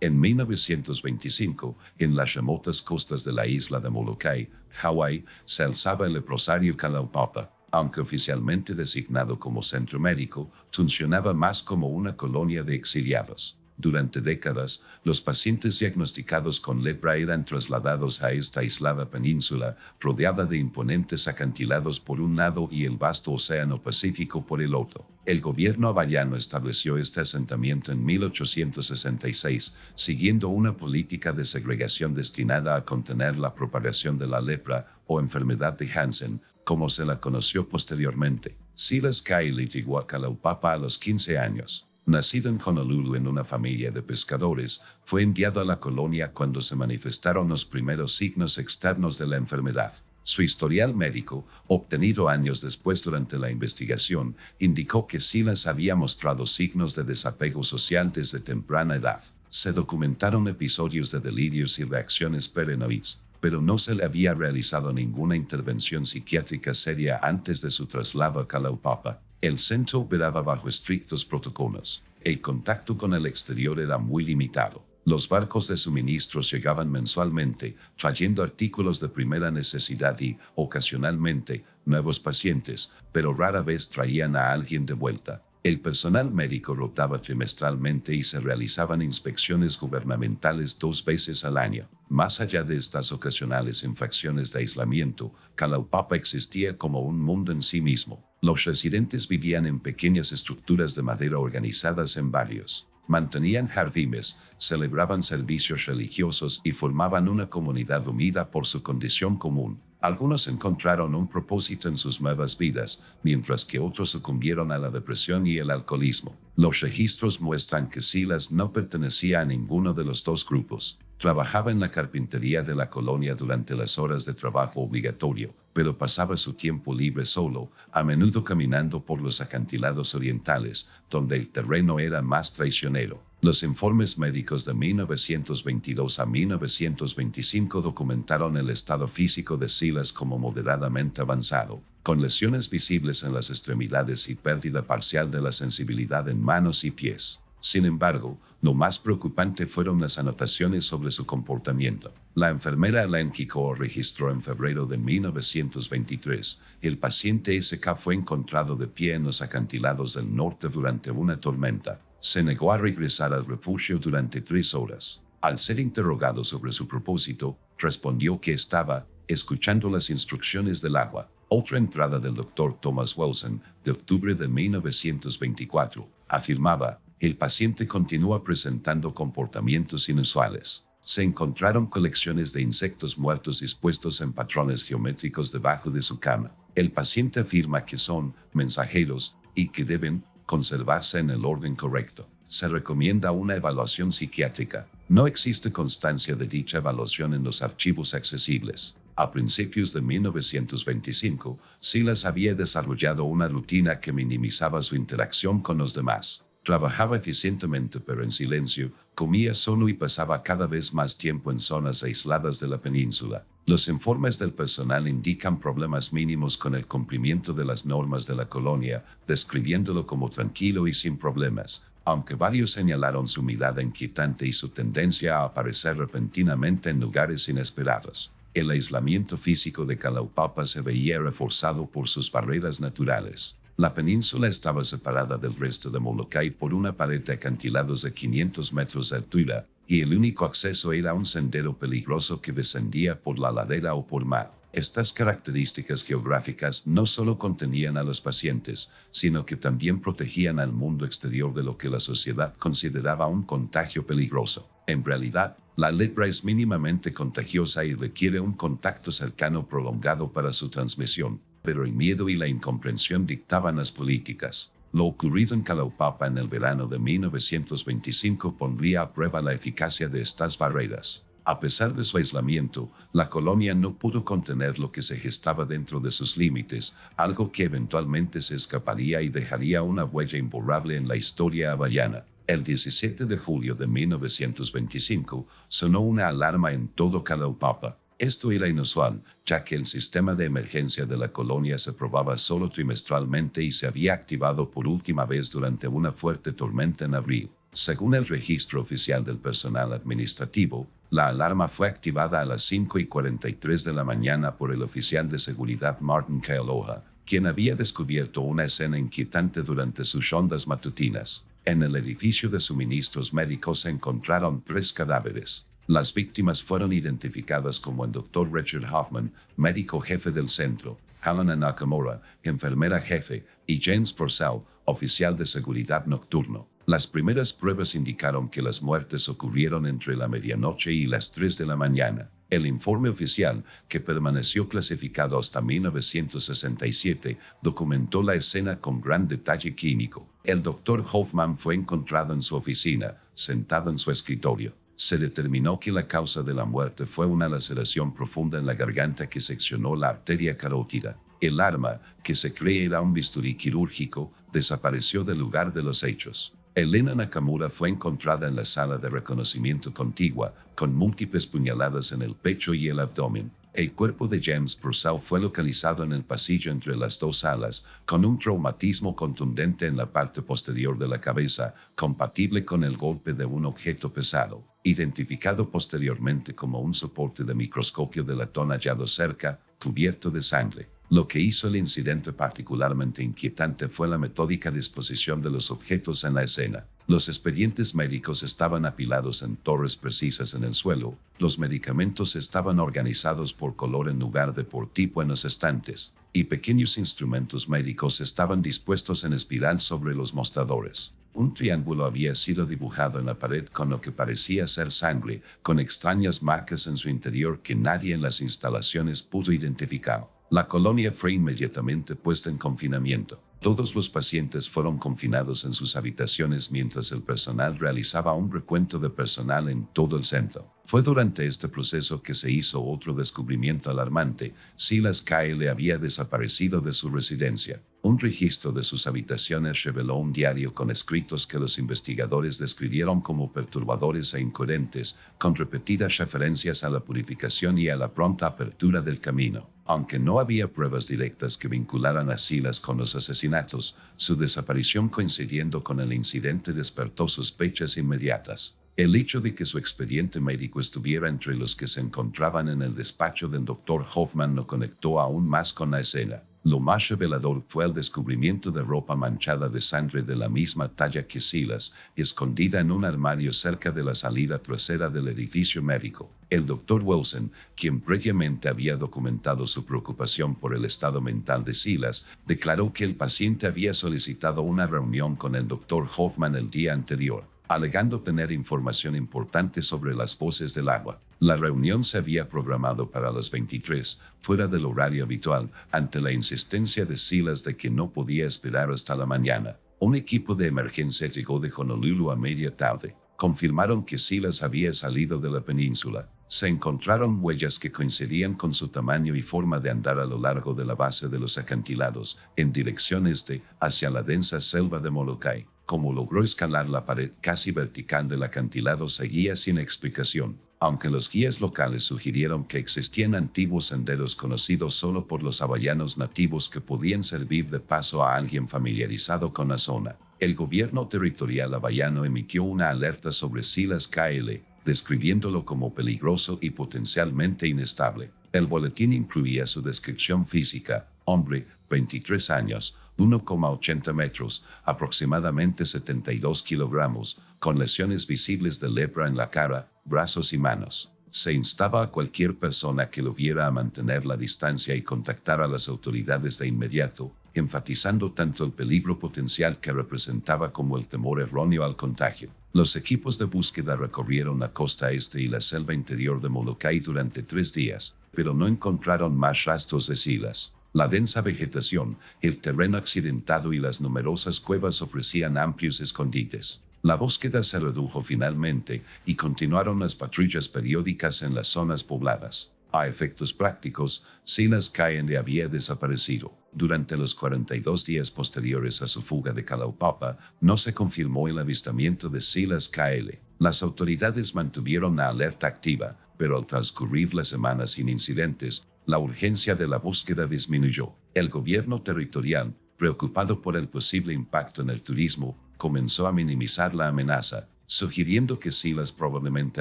En 1925, en las remotas costas de la isla de Molokai, Hawái, se alzaba el leprosario Kalaupapa. Aunque oficialmente designado como centro médico, funcionaba más como una colonia de exiliados. Durante décadas, los pacientes diagnosticados con lepra eran trasladados a esta aislada península, rodeada de imponentes acantilados por un lado y el vasto océano Pacífico por el otro. El gobierno hawaiano estableció este asentamiento en 1866, siguiendo una política de segregación destinada a contener la propagación de la lepra o enfermedad de Hansen, como se la conoció posteriormente. Silas Kyle llegó a Kalaupapa a los 15 años. Nacido en Honolulu en una familia de pescadores, fue enviado a la colonia cuando se manifestaron los primeros signos externos de la enfermedad. Su historial médico, obtenido años después durante la investigación, indicó que Silas había mostrado signos de desapego social desde temprana edad. Se documentaron episodios de delirios y reacciones paranoides, pero no se le había realizado ninguna intervención psiquiátrica seria antes de su traslado a Kalaupapa. El centro operaba bajo estrictos protocolos. El contacto con el exterior era muy limitado. Los barcos de suministros llegaban mensualmente, trayendo artículos de primera necesidad y, ocasionalmente, nuevos pacientes, pero rara vez traían a alguien de vuelta. El personal médico rotaba trimestralmente y se realizaban inspecciones gubernamentales 2 veces al año. Más allá de estas ocasionales infracciones de aislamiento, Kalaupapa existía como un mundo en sí mismo. Los residentes vivían en pequeñas estructuras de madera organizadas en barrios. Mantenían jardines, celebraban servicios religiosos y formaban una comunidad unida por su condición común. Algunos encontraron un propósito en sus nuevas vidas, mientras que otros sucumbieron a la depresión y el alcoholismo. Los registros muestran que Silas no pertenecía a ninguno de los dos grupos. Trabajaba en la carpintería de la colonia durante las horas de trabajo obligatorio, pero pasaba su tiempo libre solo, a menudo caminando por los acantilados orientales, donde el terreno era más traicionero. Los informes médicos de 1922 a 1925 documentaron el estado físico de Silas como moderadamente avanzado, con lesiones visibles en las extremidades y pérdida parcial de la sensibilidad en manos y pies. Sin embargo, lo más preocupante fueron las anotaciones sobre su comportamiento. La enfermera Elaine Kiko registró en febrero de 1923, el paciente SK fue encontrado de pie en los acantilados del norte durante una tormenta. Se negó a regresar al refugio durante 3 horas. Al ser interrogado sobre su propósito, respondió que estaba escuchando las instrucciones del agua. Otra entrada del Dr. Thomas Wilson, de octubre de 1924, afirmaba: el paciente continúa presentando comportamientos inusuales. Se encontraron colecciones de insectos muertos dispuestos en patrones geométricos debajo de su cama. El paciente afirma que son mensajeros y que deben conservarse en el orden correcto. Se recomienda una evaluación psiquiátrica. No existe constancia de dicha evaluación en los archivos accesibles. A principios de 1925, Silas había desarrollado una rutina que minimizaba su interacción con los demás. Trabajaba eficientemente pero en silencio, comía solo y pasaba cada vez más tiempo en zonas aisladas de la península. Los informes del personal indican problemas mínimos con el cumplimiento de las normas de la colonia, describiéndolo como tranquilo y sin problemas, aunque varios señalaron su mirada inquietante y su tendencia a aparecer repentinamente en lugares inesperados. El aislamiento físico de Kalaupapa se veía reforzado por sus barreras naturales. La península estaba separada del resto de Molokai por una pared de acantilados de 500 metros de altura, y el único acceso era un sendero peligroso que descendía por la ladera o por mar. Estas características geográficas no solo contenían a los pacientes, sino que también protegían al mundo exterior de lo que la sociedad consideraba un contagio peligroso. En realidad, la lepra es mínimamente contagiosa y requiere un contacto cercano prolongado para su transmisión, pero el miedo y la incomprensión dictaban las políticas. Lo ocurrido en Kalaupapa en el verano de 1925 pondría a prueba la eficacia de estas barreras. A pesar de su aislamiento, la colonia no pudo contener lo que se gestaba dentro de sus límites, algo que eventualmente se escaparía y dejaría una huella imborrable en la historia hawaiana. El 17 de julio de 1925 sonó una alarma en todo Kalaupapa. Esto era inusual, ya que el sistema de emergencia de la colonia se probaba solo trimestralmente y se había activado por última vez durante una fuerte tormenta en abril. Según el registro oficial del personal administrativo, la alarma fue activada a las 5:43 de la mañana por el oficial de seguridad Martin Kealoha, quien había descubierto una escena inquietante durante sus rondas matutinas. En el edificio de suministros médicos se encontraron 3 cadáveres. Las víctimas fueron identificadas como el Dr. Richard Hoffman, médico jefe del centro, Helena Nakamura, enfermera jefe, y James Purcell, oficial de seguridad nocturno. Las primeras pruebas indicaron que las muertes ocurrieron entre la medianoche y las 3 de la mañana. El informe oficial, que permaneció clasificado hasta 1967, documentó la escena con gran detalle clínico. El Dr. Hoffman fue encontrado en su oficina, sentado en su escritorio. Se determinó que la causa de la muerte fue una laceración profunda en la garganta que seccionó la arteria carótida. El arma, que se cree era un bisturí quirúrgico, desapareció del lugar de los hechos. Helena Nakamura fue encontrada en la sala de reconocimiento contigua, con múltiples puñaladas en el pecho y el abdomen. El cuerpo de James Purcell fue localizado en el pasillo entre las 2 salas, con un traumatismo contundente en la parte posterior de la cabeza, compatible con el golpe de un objeto pesado. Identificado posteriormente como un soporte de microscopio de latón hallado cerca, cubierto de sangre. Lo que hizo el incidente particularmente inquietante fue la metódica disposición de los objetos en la escena. Los expedientes médicos estaban apilados en torres precisas en el suelo, los medicamentos estaban organizados por color en lugar de por tipo en los estantes, y pequeños instrumentos médicos estaban dispuestos en espiral sobre los mostradores. Un triángulo había sido dibujado en la pared con lo que parecía ser sangre, con extrañas marcas en su interior que nadie en las instalaciones pudo identificar. La colonia fue inmediatamente puesta en confinamiento. Todos los pacientes fueron confinados en sus habitaciones mientras el personal realizaba un recuento de personal en todo el centro. Fue durante este proceso que se hizo otro descubrimiento alarmante. Silas Kyle había desaparecido de su residencia. Un registro de sus habitaciones reveló un diario con escritos que los investigadores describieron como perturbadores e incoherentes, con repetidas referencias a la purificación y a la pronta apertura del camino. Aunque no había pruebas directas que vincularan a Silas con los asesinatos, su desaparición coincidiendo con el incidente despertó sospechas inmediatas. El hecho de que su expediente médico estuviera entre los que se encontraban en el despacho del Dr. Hoffman lo conectó aún más con la escena. Lo más revelador fue el descubrimiento de ropa manchada de sangre de la misma talla que Silas, escondida en un armario cerca de la salida trasera del edificio médico. El Dr. Wilson, quien previamente había documentado su preocupación por el estado mental de Silas, declaró que el paciente había solicitado una reunión con el Dr. Hoffman el día anterior, alegando tener información importante sobre las voces del agua. La reunión se había programado para las 23, fuera del horario habitual, ante la insistencia de Silas de que no podía esperar hasta la mañana. Un equipo de emergencia llegó de Honolulu a media tarde. Confirmaron que Silas había salido de la península. Se encontraron huellas que coincidían con su tamaño y forma de andar a lo largo de la base de los acantilados, en dirección este, hacia la densa selva de Molokai. Como logró escalar la pared casi vertical del acantilado seguía sin explicación, aunque los guías locales sugirieron que existían antiguos senderos conocidos solo por los hawaianos nativos que podían servir de paso a alguien familiarizado con la zona. El gobierno territorial hawaiano emitió una alerta sobre Silas Kyle, describiéndolo como peligroso y potencialmente inestable. El boletín incluía su descripción física: hombre, 23 años, 1,80 metros, aproximadamente 72 kilogramos, con lesiones visibles de lepra en la cara, brazos y manos. Se instaba a cualquier persona que lo viera a mantener la distancia y contactar a las autoridades de inmediato, enfatizando tanto el peligro potencial que representaba como el temor erróneo al contagio. Los equipos de búsqueda recorrieron la costa este y la selva interior de Molokai durante 3 días, pero no encontraron más rastros de Silas. La densa vegetación, el terreno accidentado y las numerosas cuevas ofrecían amplios escondites. La búsqueda se redujo finalmente y continuaron las patrullas periódicas en las zonas pobladas. A efectos prácticos, Silas Kyle había desaparecido. Durante los 42 días posteriores a su fuga de Kalaupapa, no se confirmó el avistamiento de Silas Kyle. Las autoridades mantuvieron la alerta activa, pero al transcurrir las semanas sin incidentes, la urgencia de la búsqueda disminuyó. El gobierno territorial, preocupado por el posible impacto en el turismo, comenzó a minimizar la amenaza, sugiriendo que Silas probablemente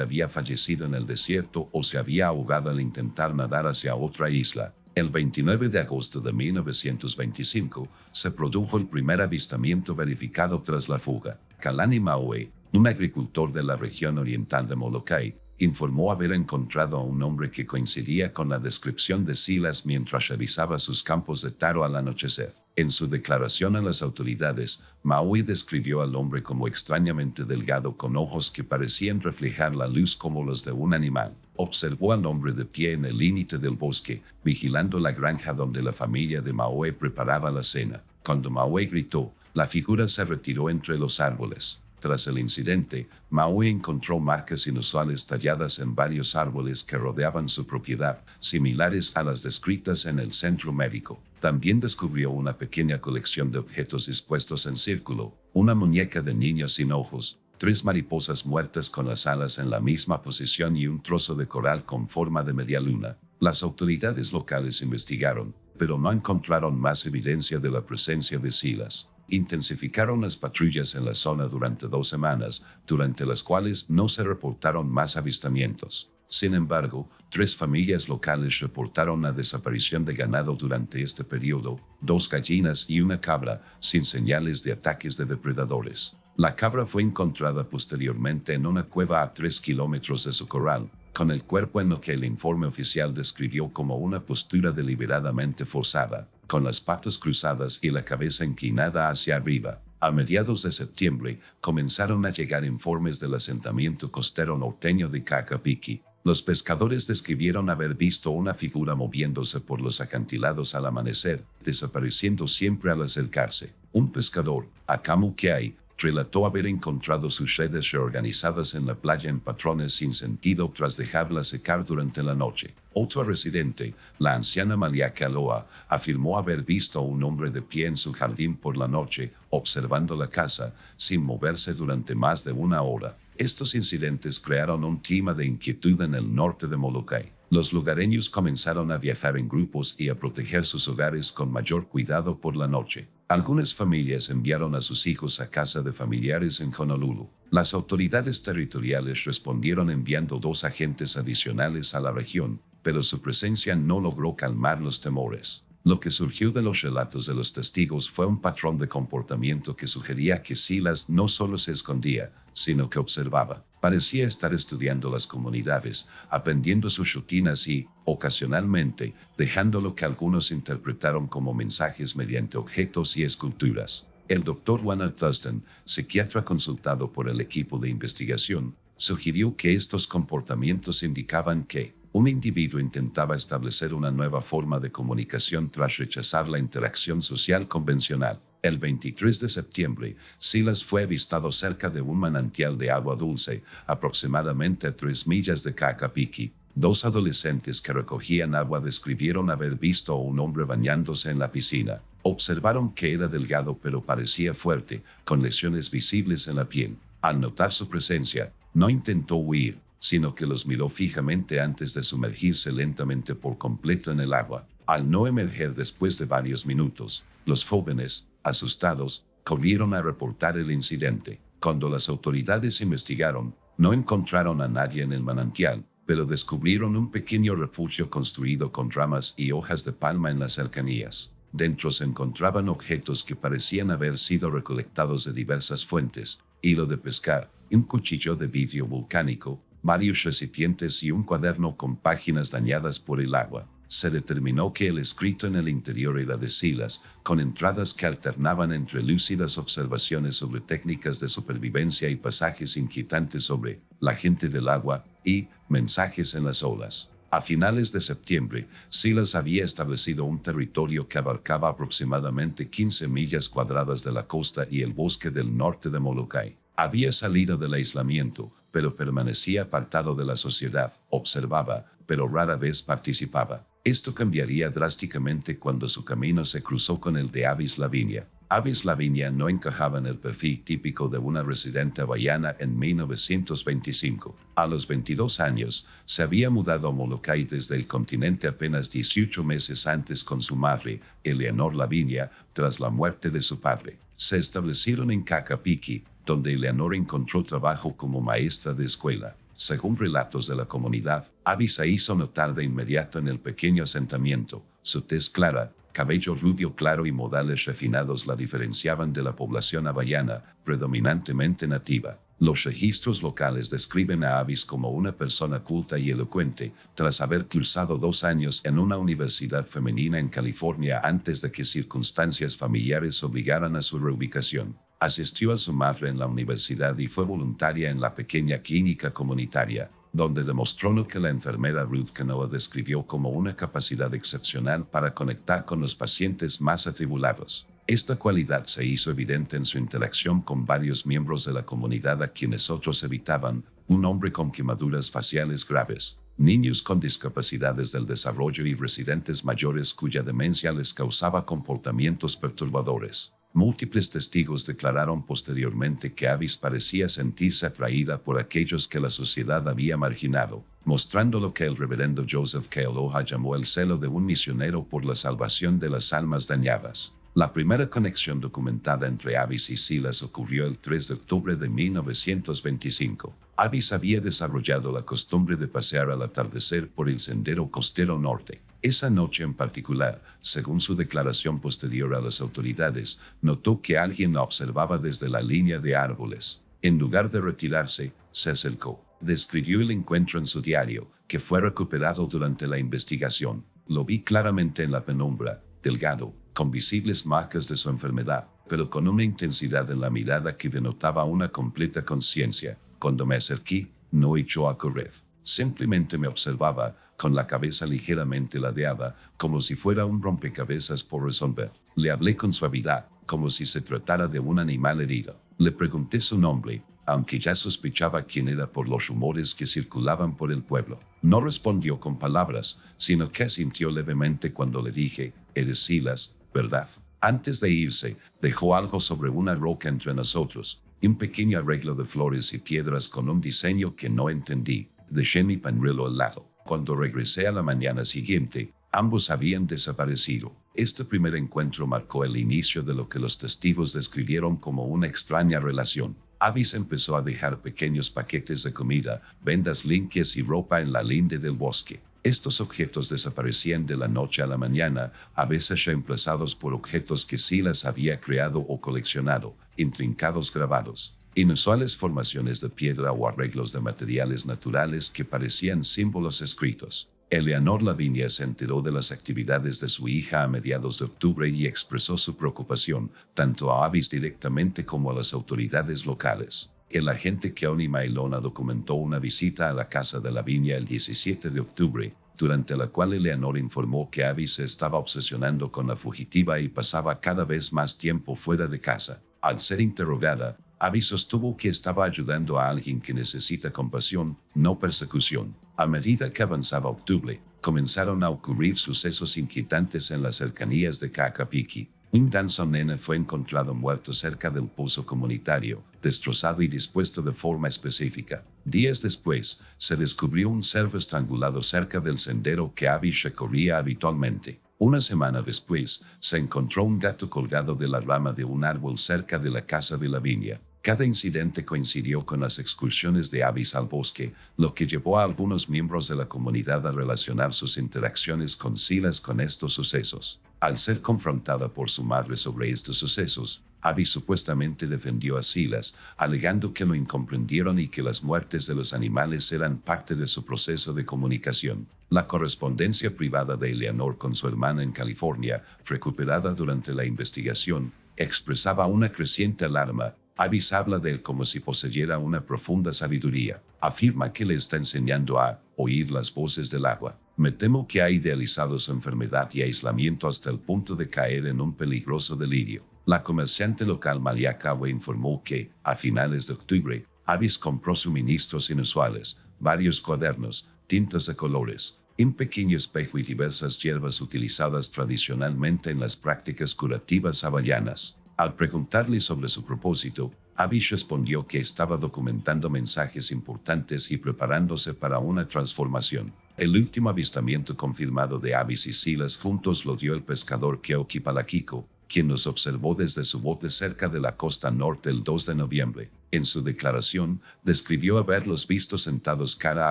había fallecido en el desierto o se había ahogado al intentar nadar hacia otra isla. El 29 de agosto de 1925 se produjo el primer avistamiento verificado tras la fuga. Kalani Maue, un agricultor de la región oriental de Molokai, informó haber encontrado a un hombre que coincidía con la descripción de Silas mientras revisaba sus campos de taro al anochecer. En su declaración a las autoridades, Maui describió al hombre como extrañamente delgado con ojos que parecían reflejar la luz como los de un animal. Observó al hombre de pie en el límite del bosque, vigilando la granja donde la familia de Maui preparaba la cena. Cuando Maui gritó, la figura se retiró entre los árboles. Tras el incidente, Maui encontró marcas inusuales talladas en varios árboles que rodeaban su propiedad, similares a las descritas en el centro médico. También descubrió una pequeña colección de objetos dispuestos en círculo, una muñeca de niño sin ojos, 3 mariposas muertas con las alas en la misma posición y un trozo de coral con forma de media luna. Las autoridades locales investigaron, pero no encontraron más evidencia de la presencia de Silas. Intensificaron las patrullas en la zona durante 2 semanas, durante las cuales no se reportaron más avistamientos. Sin embargo, 3 familias locales reportaron la desaparición de ganado durante este periodo, 2 gallinas y una cabra, sin señales de ataques de depredadores. La cabra fue encontrada posteriormente en una cueva a 3 kilómetros de su corral, con el cuerpo en lo que el informe oficial describió como una postura deliberadamente forzada, con las patas cruzadas y la cabeza inclinada hacia arriba. A mediados de septiembre, comenzaron a llegar informes del asentamiento costero norteño de Cacapiqui. Los pescadores describieron haber visto una figura moviéndose por los acantilados al amanecer, desapareciendo siempre al acercarse. Un pescador, Akamu Kiai, relató haber encontrado sus redes reorganizadas en la playa en patrones sin sentido tras dejarlas secar durante la noche. Otro residente, la anciana Malia Kaloa, afirmó haber visto a un hombre de pie en su jardín por la noche, observando la casa, sin moverse durante más de 1 hora. Estos incidentes crearon un clima de inquietud en el norte de Molokai. Los lugareños comenzaron a viajar en grupos y a proteger sus hogares con mayor cuidado por la noche. Algunas familias enviaron a sus hijos a casa de familiares en Honolulu. Las autoridades territoriales respondieron enviando 2 agentes adicionales a la región, pero su presencia no logró calmar los temores. Lo que surgió de los relatos de los testigos fue un patrón de comportamiento que sugería que Silas no solo se escondía, sino que observaba. Parecía estar estudiando las comunidades, aprendiendo sus rutinas y, ocasionalmente, dejando lo que algunos interpretaron como mensajes mediante objetos y esculturas. El Dr. Leonard Thurston, psiquiatra consultado por el equipo de investigación, sugirió que estos comportamientos indicaban que un individuo intentaba establecer una nueva forma de comunicación tras rechazar la interacción social convencional. El 23 de septiembre, Silas fue avistado cerca de un manantial de agua dulce, aproximadamente a 3 millas de Cacapiqui. 2 adolescentes que recogían agua describieron haber visto a un hombre bañándose en la piscina. Observaron que era delgado pero parecía fuerte, con lesiones visibles en la piel. Al notar su presencia, no intentó huir, sino que los miró fijamente antes de sumergirse lentamente por completo en el agua. Al no emerger después de varios minutos, los jóvenes, asustados, corrieron a reportar el incidente. Cuando las autoridades investigaron, no encontraron a nadie en el manantial, pero descubrieron un pequeño refugio construido con ramas y hojas de palma en las cercanías. Dentro se encontraban objetos que parecían haber sido recolectados de diversas fuentes: hilo de pescar, un cuchillo de vidrio volcánico, varios recipientes y un cuaderno con páginas dañadas por el agua. Se determinó que el escrito en el interior era de Silas, con entradas que alternaban entre lúcidas observaciones sobre técnicas de supervivencia y pasajes inquietantes sobre la gente del agua y mensajes en las olas. A finales de septiembre, Silas había establecido un territorio que abarcaba aproximadamente 15 millas cuadradas de la costa y el bosque del norte de Molokai. Había salido del aislamiento, pero permanecía apartado de la sociedad, observaba, pero rara vez participaba. Esto cambiaría drásticamente cuando su camino se cruzó con el de Avis Lavinia. Avis Lavinia no encajaba en el perfil típico de una residente hawaiana en 1925. A los 22 años, se había mudado a Molokai desde el continente apenas 18 meses antes con su madre, Eleanor Lavinia, tras la muerte de su padre. Se establecieron en Cacapiqui, donde Eleanor encontró trabajo como maestra de escuela. Según relatos de la comunidad, Abby se hizo notar de inmediato en el pequeño asentamiento. Su tez clara, cabello rubio claro y modales refinados la diferenciaban de la población hawaiana, predominantemente nativa. Los registros locales describen a Avis como una persona culta y elocuente, tras haber cursado 2 años en una universidad femenina en California antes de que circunstancias familiares obligaran a su reubicación. Asistió a su madre en la universidad y fue voluntaria en la pequeña clínica comunitaria, donde demostró lo que la enfermera Ruth Canoa describió como una capacidad excepcional para conectar con los pacientes más atribulados. Esta cualidad se hizo evidente en su interacción con varios miembros de la comunidad a quienes otros evitaban: un hombre con quemaduras faciales graves, niños con discapacidades del desarrollo y residentes mayores cuya demencia les causaba comportamientos perturbadores. Múltiples testigos declararon posteriormente que Avis parecía sentirse atraída por aquellos que la sociedad había marginado, mostrando lo que el reverendo Joseph Kealoha llamó el celo de un misionero por la salvación de las almas dañadas. La primera conexión documentada entre Avis y Silas ocurrió el 3 de octubre de 1925. Avis había desarrollado la costumbre de pasear al atardecer por el sendero costero norte. Esa noche en particular, según su declaración posterior a las autoridades, notó que alguien la observaba desde la línea de árboles. En lugar de retirarse, se acercó. Describió el encuentro en su diario, que fue recuperado durante la investigación. Lo vi claramente en la penumbra, delgado, con visibles marcas de su enfermedad, pero con una intensidad en la mirada que denotaba una completa conciencia. Cuando me acerqué, no echó a correr. Simplemente me observaba, con la cabeza ligeramente ladeada, como si fuera un rompecabezas por resolver. Le hablé con suavidad, como si se tratara de un animal herido. Le pregunté su nombre, aunque ya sospechaba quién era por los rumores que circulaban por el pueblo. No respondió con palabras, sino que asintió levemente cuando le dije: «Eres Silas, ¿verdad?». Antes de irse, dejó algo sobre una roca entre nosotros, un pequeño arreglo de flores y piedras con un diseño que no entendí. Dejé mi pañuelo al lado. Cuando regresé a la mañana siguiente, ambos habían desaparecido. Este primer encuentro marcó el inicio de lo que los testigos describieron como una extraña relación. Avis empezó a dejar pequeños paquetes de comida, vendas limpias y ropa en la linde del bosque. Estos objetos desaparecían de la noche a la mañana, a veces reemplazados por objetos que Silas había creado o coleccionado, intrincados grabados, inusuales formaciones de piedra o arreglos de materiales naturales que parecían símbolos escritos. Eleanor Lavinia se enteró de las actividades de su hija a mediados de octubre y expresó su preocupación, tanto a Avis directamente como a las autoridades locales. El agente Keoni Mailona documentó una visita a la casa de Lavinia el 17 de octubre, durante la cual Eleanor informó que Avis se estaba obsesionando con la fugitiva y pasaba cada vez más tiempo fuera de casa. Al ser interrogada, Avis sostuvo que estaba ayudando a alguien que necesita compasión, no persecución. A medida que avanzaba octubre, comenzaron a ocurrir sucesos inquietantes en las cercanías de Cacapiqui. Un danzón nene fue encontrado muerto cerca del pozo comunitario, destrozado y dispuesto de forma específica. Días después, se descubrió un cerdo estrangulado cerca del sendero que Avis recorría habitualmente. Una semana después, se encontró un gato colgado de la rama de un árbol cerca de la casa de Lavinia. Cada incidente coincidió con las excursiones de Avis al bosque, lo que llevó a algunos miembros de la comunidad a relacionar sus interacciones con Silas con estos sucesos. Al ser confrontada por su madre sobre estos sucesos, Avis supuestamente defendió a Silas, alegando que lo incomprendieron y que las muertes de los animales eran parte de su proceso de comunicación. La correspondencia privada de Eleanor con su hermana en California, recuperada durante la investigación, expresaba una creciente alarma. Avis habla de él como si poseyera una profunda sabiduría. Afirma que le está enseñando a oír las voces del agua. Me temo que ha idealizado su enfermedad y aislamiento hasta el punto de caer en un peligroso delirio. La comerciante local María Cawe informó que, a finales de octubre, Avis compró suministros inusuales, varios cuadernos, tintas de colores, un pequeño espejo y diversas hierbas utilizadas tradicionalmente en las prácticas curativas hawaianas. Al preguntarle sobre su propósito, Avis respondió que estaba documentando mensajes importantes y preparándose para una transformación. El último avistamiento confirmado de Avis y Silas juntos lo dio el pescador Keoki Palakiko, quien los observó desde su bote cerca de la costa norte el 2 de noviembre. En su declaración, describió haberlos visto sentados cara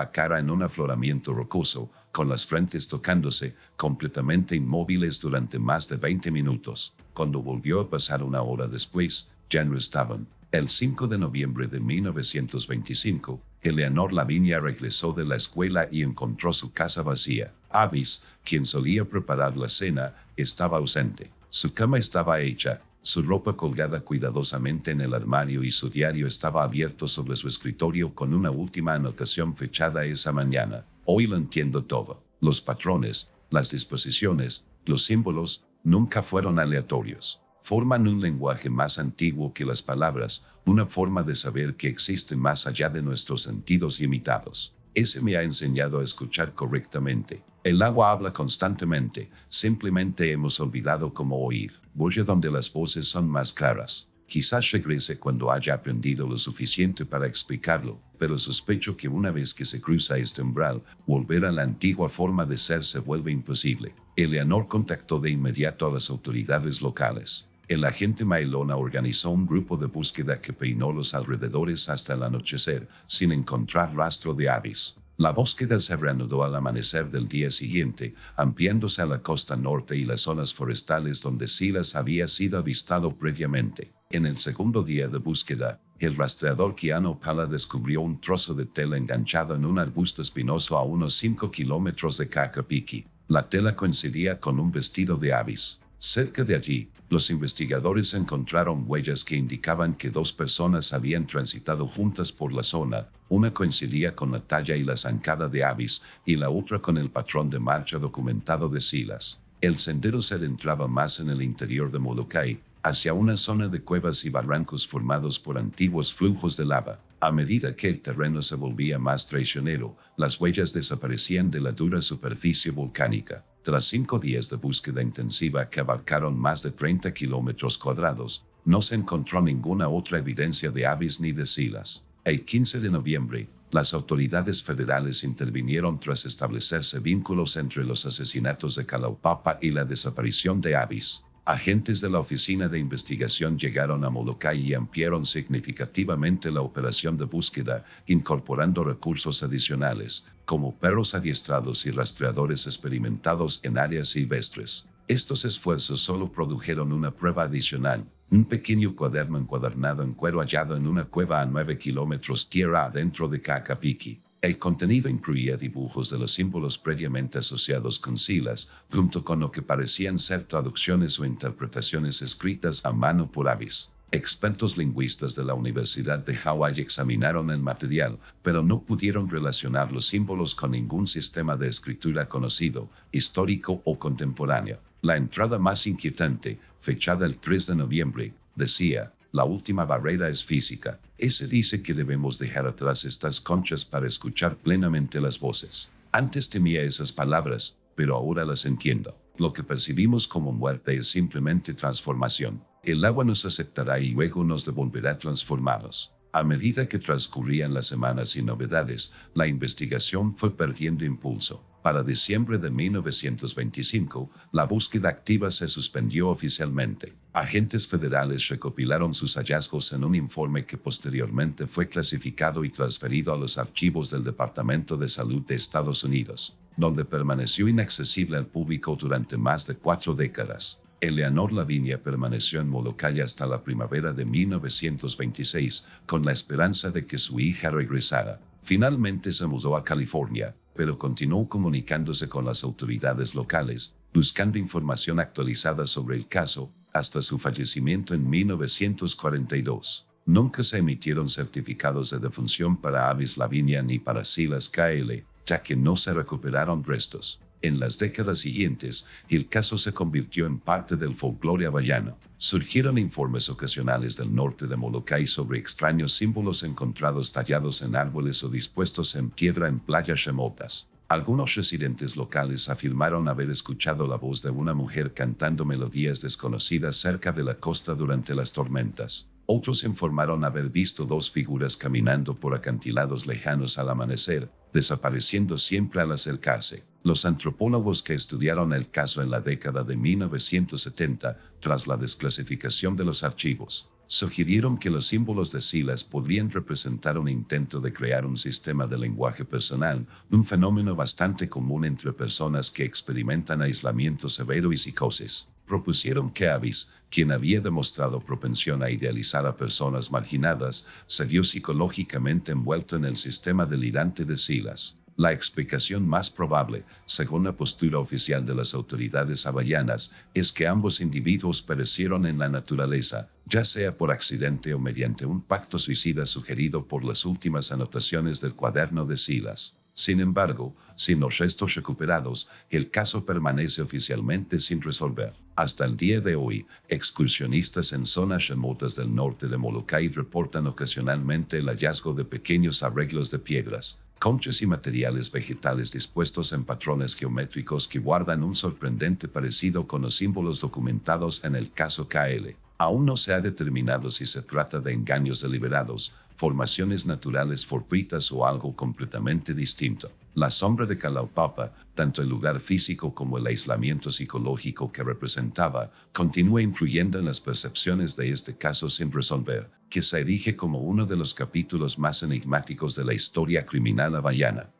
a cara en un afloramiento rocoso, con las frentes tocándose, completamente inmóviles durante más de 20 minutos. Cuando volvió a pasar una hora después, ya no estaban. El 5 de noviembre de 1925, Eleanor Lavinia regresó de la escuela y encontró su casa vacía. Avis, quien solía preparar la cena, estaba ausente. Su cama estaba hecha, su ropa colgada cuidadosamente en el armario y su diario estaba abierto sobre su escritorio con una última anotación fechada esa mañana. Hoy lo entiendo todo. Los patrones, las disposiciones, los símbolos, nunca fueron aleatorios. Forman un lenguaje más antiguo que las palabras, una forma de saber que existe más allá de nuestros sentidos limitados. Ese me ha enseñado a escuchar correctamente. El agua habla constantemente, simplemente hemos olvidado cómo oír. Voy a donde las voces son más claras. Quizás regrese cuando haya aprendido lo suficiente para explicarlo, pero sospecho que una vez que se cruza este umbral, volver a la antigua forma de ser se vuelve imposible. Eleanor contactó de inmediato a las autoridades locales. El agente Mailona organizó un grupo de búsqueda que peinó los alrededores hasta el anochecer, sin encontrar rastro de Avis. La búsqueda se reanudó al amanecer del día siguiente, ampliándose a la costa norte y las zonas forestales donde Silas había sido avistado previamente. En el segundo día de búsqueda, el rastreador Keanu Pala descubrió un trozo de tela enganchado en un arbusto espinoso a unos 5 kilómetros de Kakapiki. La tela coincidía con un vestido de Avis. Cerca de allí, los investigadores encontraron huellas que indicaban que dos personas habían transitado juntas por la zona. Una coincidía con la talla y la zancada de Avis y la otra con el patrón de marcha documentado de Silas. El sendero se adentraba más en el interior de Molokai, hacia una zona de cuevas y barrancos formados por antiguos flujos de lava. A medida que el terreno se volvía más traicionero, las huellas desaparecían de la dura superficie volcánica. Tras 5 días de búsqueda intensiva que abarcaron más de 30 kilómetros cuadrados, no se encontró ninguna otra evidencia de Avis ni de Silas. El 15 de noviembre, las autoridades federales intervinieron tras establecerse vínculos entre los asesinatos de Kalaupapa y la desaparición de Avis. Agentes de la Oficina de Investigación llegaron a Molokai y ampliaron significativamente la operación de búsqueda, incorporando recursos adicionales, como perros adiestrados y rastreadores experimentados en áreas silvestres. Estos esfuerzos solo produjeron una prueba adicional, un pequeño cuaderno encuadernado en cuero hallado en una cueva a 9 kilómetros tierra adentro de Kakapiki. El contenido incluía dibujos de los símbolos previamente asociados con Silas, junto con lo que parecían ser traducciones o interpretaciones escritas a mano por Avis. Expertos lingüistas de la Universidad de Hawái examinaron el material, pero no pudieron relacionar los símbolos con ningún sistema de escritura conocido, histórico o contemporáneo. La entrada más inquietante, fechada el 3 de noviembre, decía: la última barrera es física. Ese dice que debemos dejar atrás estas conchas para escuchar plenamente las voces. Antes temía esas palabras, pero ahora las entiendo. Lo que percibimos como muerte es simplemente transformación. El agua nos aceptará y luego nos devolverá transformados. A medida que transcurrían las semanas y novedades, la investigación fue perdiendo impulso. Para diciembre de 1925, la búsqueda activa se suspendió oficialmente. Agentes federales recopilaron sus hallazgos en un informe que posteriormente fue clasificado y transferido a los archivos del Departamento de Salud de Estados Unidos, donde permaneció inaccesible al público durante más de 4 décadas. Eleanor Lavinia permaneció en Molokai hasta la primavera de 1926, con la esperanza de que su hija regresara. Finalmente se mudó a California, pero continuó comunicándose con las autoridades locales, buscando información actualizada sobre el caso, hasta su fallecimiento en 1942. Nunca se emitieron certificados de defunción para Avis Lavinia ni para Silas KL, ya que no se recuperaron restos. En las décadas siguientes, el caso se convirtió en parte del folclore hawaiano. Surgieron informes ocasionales del norte de Molokai sobre extraños símbolos encontrados tallados en árboles o dispuestos en piedra en playas remotas. Algunos residentes locales afirmaron haber escuchado la voz de una mujer cantando melodías desconocidas cerca de la costa durante las tormentas. Otros informaron haber visto 2 figuras caminando por acantilados lejanos al amanecer, desapareciendo siempre al acercarse. Los antropólogos que estudiaron el caso en la década de 1970, tras la desclasificación de los archivos, sugirieron que los símbolos de Silas podrían representar un intento de crear un sistema de lenguaje personal, un fenómeno bastante común entre personas que experimentan aislamiento severo y psicosis. Propusieron que Avis, quien había demostrado propensión a idealizar a personas marginadas, se vio psicológicamente envuelto en el sistema delirante de Silas. La explicación más probable, según la postura oficial de las autoridades hawaianas, es que ambos individuos perecieron en la naturaleza, ya sea por accidente o mediante un pacto suicida sugerido por las últimas anotaciones del cuaderno de Silas. Sin embargo, sin los restos recuperados, el caso permanece oficialmente sin resolver. Hasta el día de hoy, excursionistas en zonas remotas del norte de Molokai reportan ocasionalmente el hallazgo de pequeños arreglos de piedras, conchas y materiales vegetales dispuestos en patrones geométricos que guardan un sorprendente parecido con los símbolos documentados en el caso KL. Aún no se ha determinado si se trata de engaños deliberados, formaciones naturales fortuitas o algo completamente distinto. La sombra de Kalaupapa, tanto el lugar físico como el aislamiento psicológico que representaba, continúa influyendo en las percepciones de este caso sin resolver, que se erige como uno de los capítulos más enigmáticos de la historia criminal hawaiana.